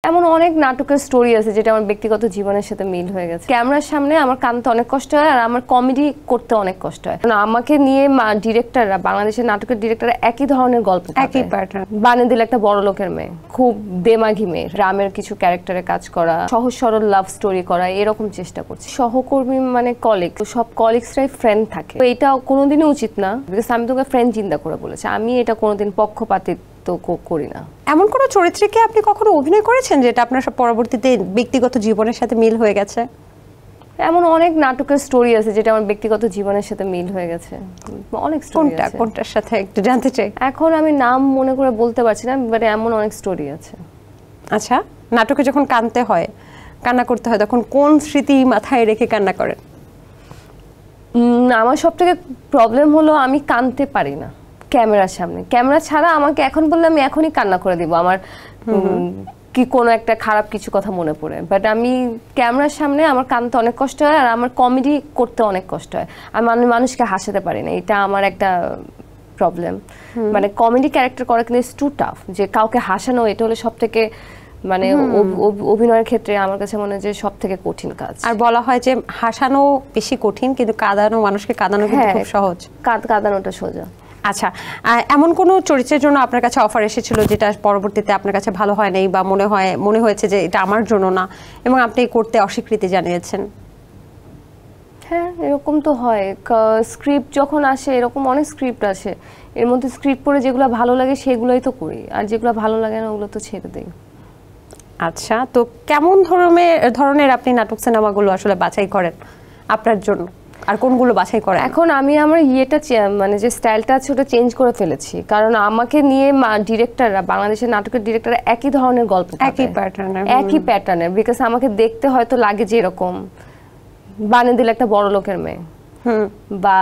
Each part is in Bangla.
এমন অনেক নাটকের স্টোরি আছে যেটা আমার ব্যক্তিগত জীবনের সাথে মিল হয়ে গেছে। ক্যামেরার সামনে আমার কানতে অনেক কষ্ট হয় আর আমার কমেডি করতে অনেক কষ্ট হয়। আমাকে নিয়ে ডিরেক্টররা, বাংলাদেশের নাটকের ডিরেক্টররা একই ধরনের গল্প, একই প্যাটার্ন বানিয়ে দিল। একটা বড় লোকের মেয়ে, খুব দেমাগি মেয়ে, গ্রামের কিছু ক্যারেক্টারে কাজ করা, সহজ সরল লাভ স্টোরি করা, এরকম চেষ্টা করছি। সহকর্মী মানে কলিগ, সব কলিগসরাই ফ্রেন্ড থাকে। তো এটা কোনোদিনই উচিত না, বিকজ আমি তোকে ফ্রেন্ড চিন্তা করে বলেছি। আমি এটা কোনোদিন পক্ষপাতিত্ব করি না। এমন কোনো চরিত্রে কি আপনি কখনো অভিনয় করেছেন যেটা আপনার পরবর্তীতে ব্যক্তিগত জীবনের সাথে মিল হয়ে গেছে? এমন অনেক নাটকের স্টোরি আছে যেটা আমার ব্যক্তিগত জীবনের সাথে মিল হয়ে গেছে। অনেক স্টোরি আছে। কোনটার সাথে একটু জানতে চাই। এখন আমি নাম মনে করে বলতে পারছি না, বাট এমন অনেক স্টোরি আছে। আচ্ছা, নাটকে যখন কাঁদতে হয়, কান্না করতে হয়, তখন কোন স্মৃতি মাথায় রেখে কান্না করেন? আমার সবথেকে প্রবলেম হলো আমি কাঁদতে পারি না ক্যামেরার সামনে। ক্যামেরা ছাড়া আমাকে এখন বললে আমি এখনই কান্না করে দিব, আমার কি কোনো একটা খারাপ কিছু কথা মনে পড়ে। বাট আমি ক্যামেরার সামনে আমার কাঁদতে অনেক কষ্ট হয় আর আমার কমেডি করতে অনেক কষ্ট হয়। আমি মানুষকে হাসাতে পারি না, এটা আমার একটা প্রবলেম। মানে কমেডি ক্যারেক্টার করা কিন্তু ইটস টু টাফ। যে কাউকে হাসানো, এটা হলো সব থেকে মানে অভিনয়ের ক্ষেত্রে আমার কাছে মনে হয় যে সব থেকে কঠিন কাজ। আর বলা হয় যে হাসানো বেশি কঠিন, কিন্তু কাঁদানো, মানুষকে কাঁদানো কিন্তু খুব সহজ। কাঁদানোটা সোজা। আচ্ছা, এমন কোনো চরিত্রের জন্য আপনার কাছে অফার এসেছিল যেটা পরবর্তীতে আপনার কাছে ভালো হয় নাই, বা মনে হয়েছে যে এটা আমার জন্য না, এবং আপনি করতে অস্বীকৃতি জানিয়েছেন? হ্যাঁ, এরকম তো হয়। স্ক্রিপ্ট যখন আসে, এরকম অনেক স্ক্রিপ্ট আসে, এর মধ্যে স্ক্রিপ্ট পড়ে যেগুলো ভালো লাগে সেগুলোই তো করি, আর যেগুলো ভালো লাগে না ওগুলো তো ছেড়ে দিই। আচ্ছা, তো কেমন ধরনের আপনি নাটক সিনেমাগুলো আসলে বাছাই করেন আপনার জন্য, আর কোনগুলো বাছাই করেন? এখন আমি আমার মানে যে স্টাইলটা আছে ওটা চেঞ্জ করে ফেলেছি, কারণ আমাকে নিয়ে ডিরেক্টররা, বাংলাদেশের নাটকের ডিরেক্টররা একই ধরনের গল্প, একই প্যাটার্নের, বিকজ আমাকে দেখতে হয়তো লাগে যে এরকম বানিয়ে দিল একটা বড় লোকের মেয়ে, বা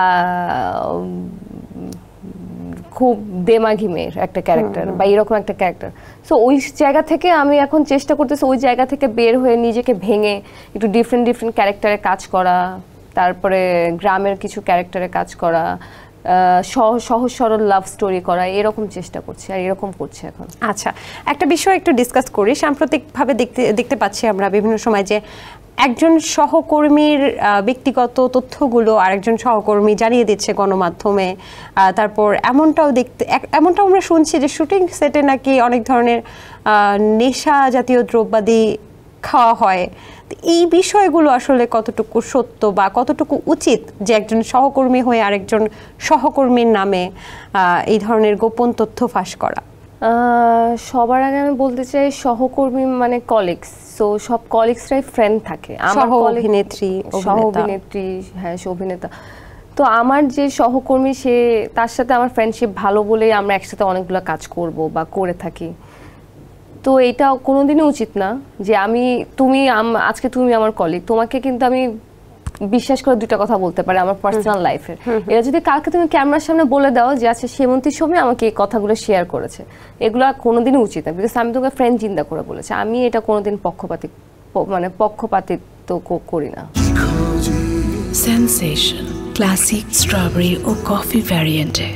খুব দেমাগি মেয়ের একটা ক্যারেক্টার, বা এরকম একটা ক্যারেক্টার। সো ওই জায়গা থেকে আমি এখন চেষ্টা করতেছি ওই জায়গা থেকে বের হয়ে নিজেকে ভেঙে একটু ডিফারেন্ট ক্যারেক্টারে কাজ করা, তারপরে গ্রামের কিছু ক্যারেক্টারে কাজ করা, সহজ সরল লাভ স্টোরি করা, এরকম চেষ্টা করছি আর এরকম করছি এখন। আচ্ছা, একটা বিষয় একটু ডিসকাস করি। সাম্প্রতিকভাবে দেখতে পাচ্ছি আমরা বিভিন্ন সময় যে একজন সহকর্মীর ব্যক্তিগত তথ্যগুলো আরেকজন সহকর্মী জানিয়ে দিচ্ছে গণমাধ্যমে। তারপর এমনটাও আমরা শুনছি যে শুটিং সেটে নাকি অনেক ধরনের নেশা জাতীয় দ্রব্যাদি খাওয়া হয়। এই বিষয়গুলো আসলে কতটুকু সত্য বা কতটুকু উচিত যে একজন সহকর্মী হয়ে আরেকজন সহকর্মীর নামে এই ধরনের গোপন তথ্য ফাঁস করা? সবার আগে আমি বলতে চাই সহকর্মী মানে কলিগস, সো সব কলিগসরাই ফ্রেন্ড থাকে। আমার অভিনেত্রী, হ্যাঁ, অভিনেতা। তো আমার যে সহকর্মী, তার সাথে আমার ফ্রেন্ডশিপ ভালো বলেই আমরা একসাথে অনেকগুলো কাজ করব বা করে থাকি। তো এটা কোনোদিনই উচিত না যে আজকে তুমি আমার কলিগ, তোমাকে কিন্তু আমি বিশ্বাস করে দুইটা কথা বলতে পারি আমার পার্সোনাল লাইফের। এটা যদি কালকে তুমি ক্যামেরার সামনে বলে দাও যে আচ্ছা সেমন্তীর সময় আমাকে এই কথাগুলো শেয়ার করেছে, এগুলো কোনোদিনই উচিত না, বিকজ আমি তোকে ফ্রেন্ড চিন্তা করে বলেছি। আমি এটা কোনোদিন পক্ষপাতিত্ব করি না। সেনসেশন ক্লাসিক স্ট্রবেরি ও কফি ভ্যারিয়েন্টে